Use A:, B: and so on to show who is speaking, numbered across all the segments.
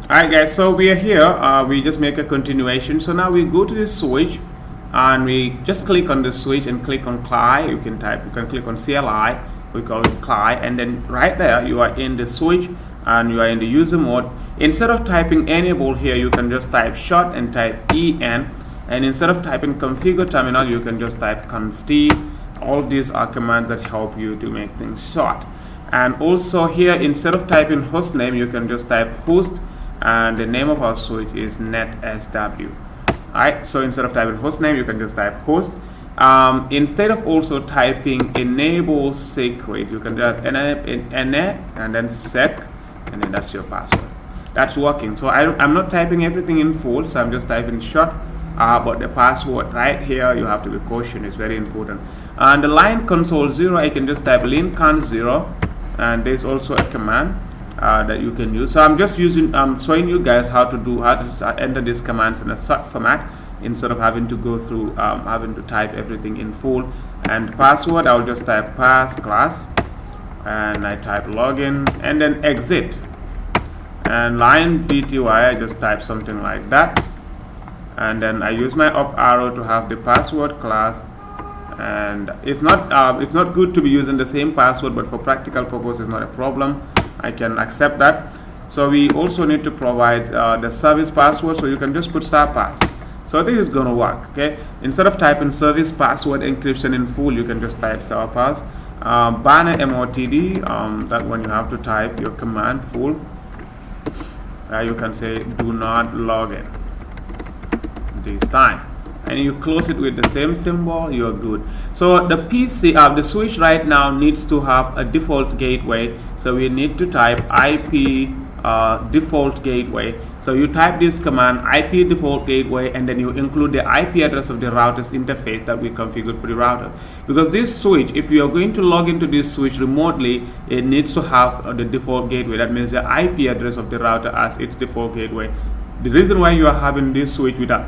A: Alright guys, so we are here, we just make a continuation. So now we go to this switch and we just click on the switch and click on CLI. You can click on CLI, we call it CLI, and then right there you are in the switch and you are in the user mode. Instead of typing enable here, you can just type short and type EN, and instead of typing configure terminal, you can just type conft. All of these are commands that help you to make things short. And also here, instead of typing host name, you can just type host, and the name of our switch is netsw. Alright, so instead of typing host name, you can just type host. Instead of also typing enable secret, you can just enable and then sec, and then that's your password. That's working. So I'm not typing everything in full, so I'm just typing short. But the password right here, you have to be cautious. It's very important. And the line console 0, I can just type lincoln 0, and there's also a command that you can use. So I'm just showing you guys how to enter these commands in a short format instead of having to go through having to type everything in full. And password, I'll just type pass class, and I type login and then exit. And line VTY, I just type something like that, and then I use my up arrow to have the password class. And it's not good to be using the same password, but for practical purpose it's not a problem. I can accept that. So we also need to provide the service password, so you can just put SARPass. So this is going to work. Okay, instead of typing service password encryption in full, you can just type SARPass. Banner MOTD, that when you have to type your command full, you can say do not log in this time, and you close it with the same symbol, you're good. So the the switch right now needs to have a default gateway, so we need to type IP default gateway. So you type this command IP default gateway, and then you include the IP address of the router's interface that we configured for the router. Because this switch, if you are going to log into this switch remotely, it needs to have the default gateway. That means the IP address of the router as its default gateway. The reason why you are having this switch with the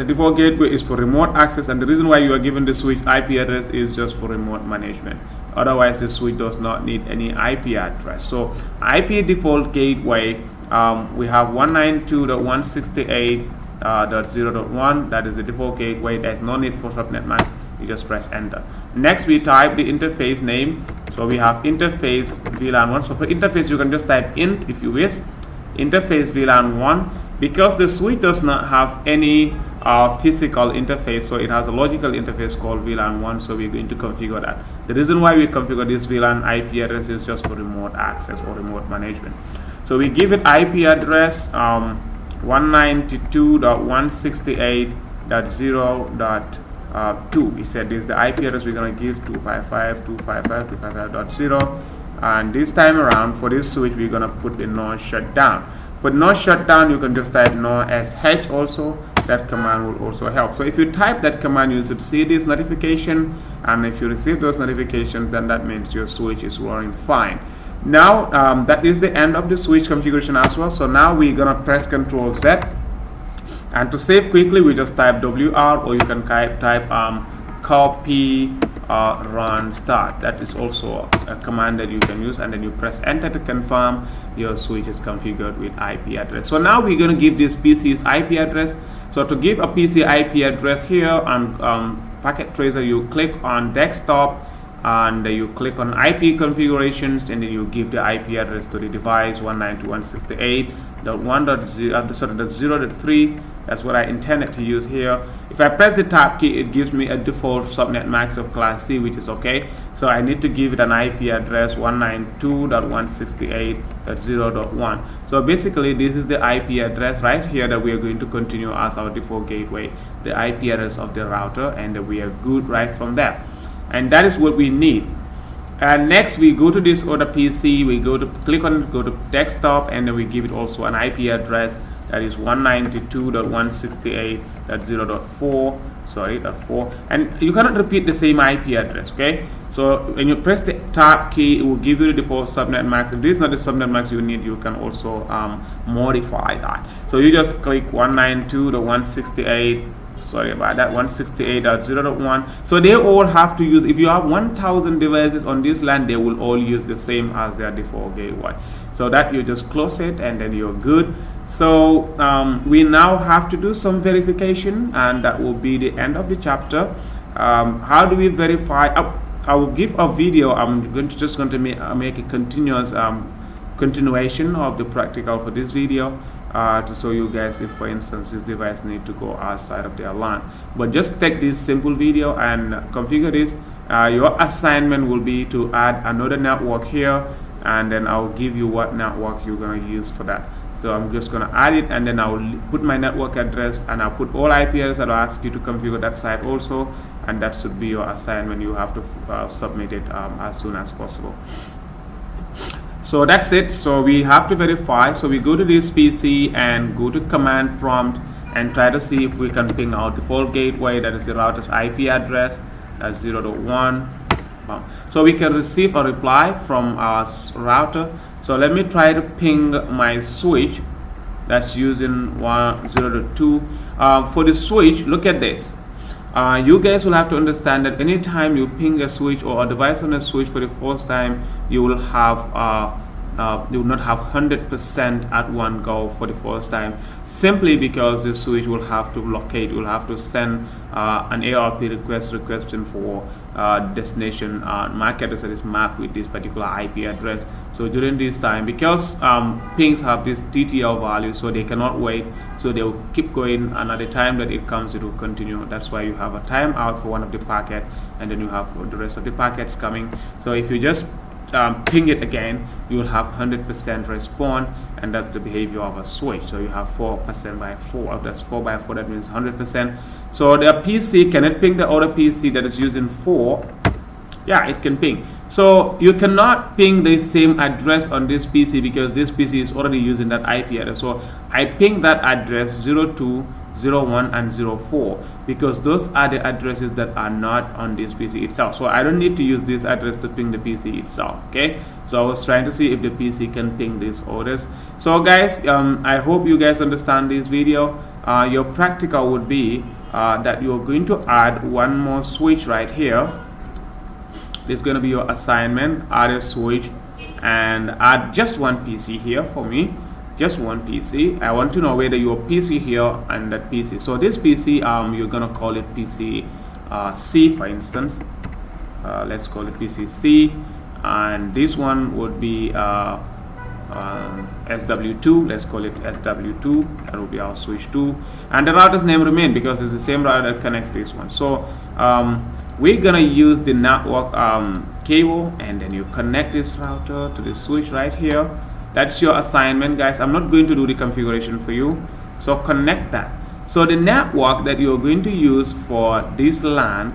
A: default gateway is for remote access, and the reason why you are given the switch IP address is just for remote management. Otherwise, the switch does not need any IP address. So IP default gateway, we have 192.168.0.1. that is the default gateway. There's no need for subnet mask. You just press enter. Next, we type the interface name. So we have interface VLAN 1. So for interface, you can just type int if you wish. Interface VLAN 1. Because the switch does not have any physical interface, so it has a logical interface called VLAN 1, so we're going to configure that. The reason why we configure this VLAN IP address is just for remote access or remote management. So we give it IP address 192.168.0.2. We said this is the IP address we're going to give 255.255.255.0, and this time around for this switch we're going to put the no shutdown. For no shutdown, you can just type no sh also. That command will also help. So if you type that command, you should see this notification, and if you receive those notifications, then that means your switch is running fine. Now that is the end of the switch configuration as well. So now we're gonna press Ctrl Z, and to save quickly we just type WR, or you can type copy run start. That is also a command that you can use, and then you press enter to confirm your switch is configured with IP address. So now we're going to give this PC's IP address. So to give a PC IP address here on Packet Tracer, you click on desktop, and you click on IP configurations, and then you give the IP address to the device 192.168.1.0.3. That's what I intended to use here. If I press the tab key, it gives me a default subnet mask of class C, which is okay. So I need to give it an IP address 192.168.0.1. So basically this is the IP address right here that we are going to continue as our default gateway, the IP address of the router, and we are good right from there. And that is what we need. And next we go to this other PC, we go to desktop, and then we give it also an IP address that is 192.168.0.4. Sorry, .4, and you cannot repeat the same IP address. Okay, so when you press the tab key, it will give you the default subnet mask. If this is not the subnet mask you need, you can also modify that. So you just click 192.168. Sorry about that, 168.0.1. So they all have to use, if you have 1,000 devices on this LAN, they will all use the same as their default gateway. So that you just close it, and then you're good. So we now have to do some verification, and that will be the end of the chapter. How do we verify? I will give a video. I'm just going to make a continuous continuation of the practical for this video to show you guys if, for instance, this device need to go outside of their LAN. But just take this simple video and configure this. Your assignment will be to add another network here, and then I'll give you what network you're going to use for that. So I'm just going to add it, and then I'll put my network address, and I'll put all IP address. I'll ask you to configure that site also, and that should be your assignment. You have to submit it as soon as possible. So that's it. So we have to verify. So we go to this PC and go to command prompt and try to see if we can ping our default gateway, that is the router's IP address, that's 0.1. So we can receive a reply from our router. So let me try to ping my switch that's using 0.2. For the switch, look at this. You guys will have to understand that anytime you ping a switch or a device on a switch for the first time, you will have you will not have 100% at one go for the first time, simply because the switch will have to locate. You will have to send an ARP request requesting for destination MAC address that is mapped with this particular IP address. So during this time, because pings have this TTL value, so they cannot wait, so they will keep going, and at the time that it comes, it will continue. That's why you have a timeout for one of the packet, and then you have the rest of the packets coming. So if you just ping it again, you will have 100% respond, and that's the behavior of a switch. So you have 4% by 4. That's 4 by 4. That means 100%. So the PC, can it ping the other PC that is using 4? Yeah, it can ping. So you cannot ping the same address on this PC because this PC is already using that IP address. So I ping that address 02, 01, and 04 because those are the addresses that are not on this PC itself. So I don't need to use this address to ping the PC itself. Okay, so I was trying to see if the PC can ping these orders. So guys, I hope you guys understand this video. Your practical would be that you're going to add one more switch right here. This is going to be your assignment. Add a switch and add just one PC here for me. Just one PC. I want to know whether your PC here and that PC. So this PC, you're gonna call it PC C, for instance. Let's call it PC C, and this one would be SW2. Let's call it SW2. That will be our switch 2, and the router's name remain because it's the same router that connects this one. So we're gonna use the network cable, and then you connect this router to the switch right here. That's your assignment, guys. I'm not going to do the configuration for you. So connect that. So the network that you're going to use for this LAN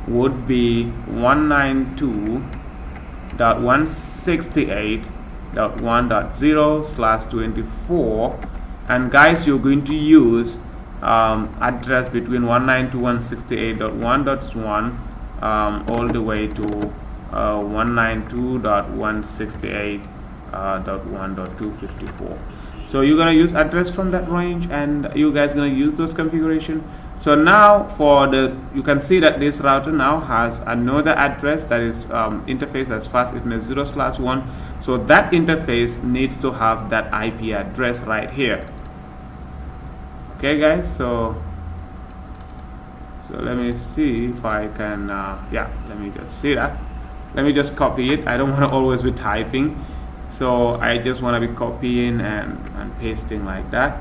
A: would be 192.168.1.0/24. And guys, you're going to use address between 192.168.1.1 all the way to 192.168.1.254. So you're gonna use address from that range, and you guys gonna use those configuration. So now for the, you can see that this router now has another address that is interface as fast Ethernet 0/1. So that interface needs to have that IP address right here. Okay, guys. So let me see if I can. Yeah, let me just see that. Let me just copy it. I don't want to always be typing. So I just want to be copying and pasting like that.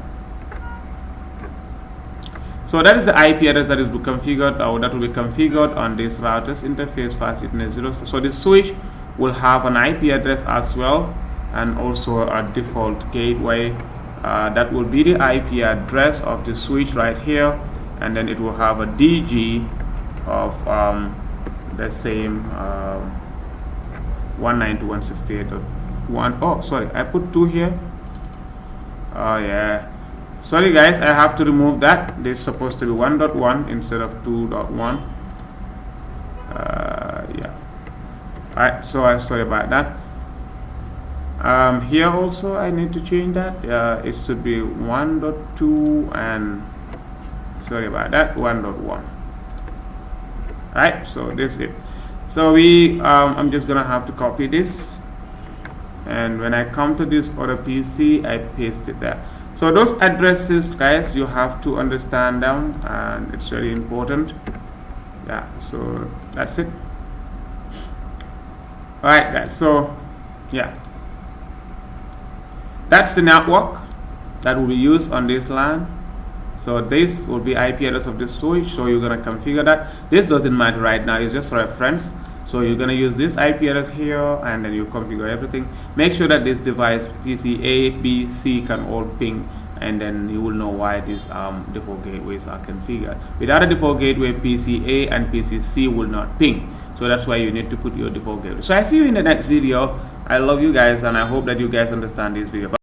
A: So that is the IP address that is configured, or that will be configured on this router's interface fast Ethernet 0. So the switch will have an IP address as well, and also a default gateway. That will be the IP address of the switch right here, and then it will have a DG of the same 192.168.1. Oh, sorry, I put 2 here. Oh yeah, sorry guys, I have to remove that. This is supposed to be 1.1 instead of 2.1. Yeah, alright, so I'm sorry about that. Here also I need to change that. It should be 1.2, and sorry about that, 1.1. Right, so this is it. So I'm just gonna have to copy this, and when I come to this other PC, I paste it there. So those addresses, guys, you have to understand them, and it's very important. Yeah, so that's it. All right, guys, so yeah, that's the network that will be used on this LAN. So this will be IP address of this switch, so you're gonna configure that. This doesn't matter right now, it's just reference. So you're gonna use this IP address here, and then you configure everything. Make sure that this device PC A, B, C can all ping, and then you will know why these default gateways are configured. Without a default gateway, PC A and PC C will not ping. So that's why you need to put your default gateway. So I see you in the next video. I love you guys, and I hope that you guys understand this video. Bye.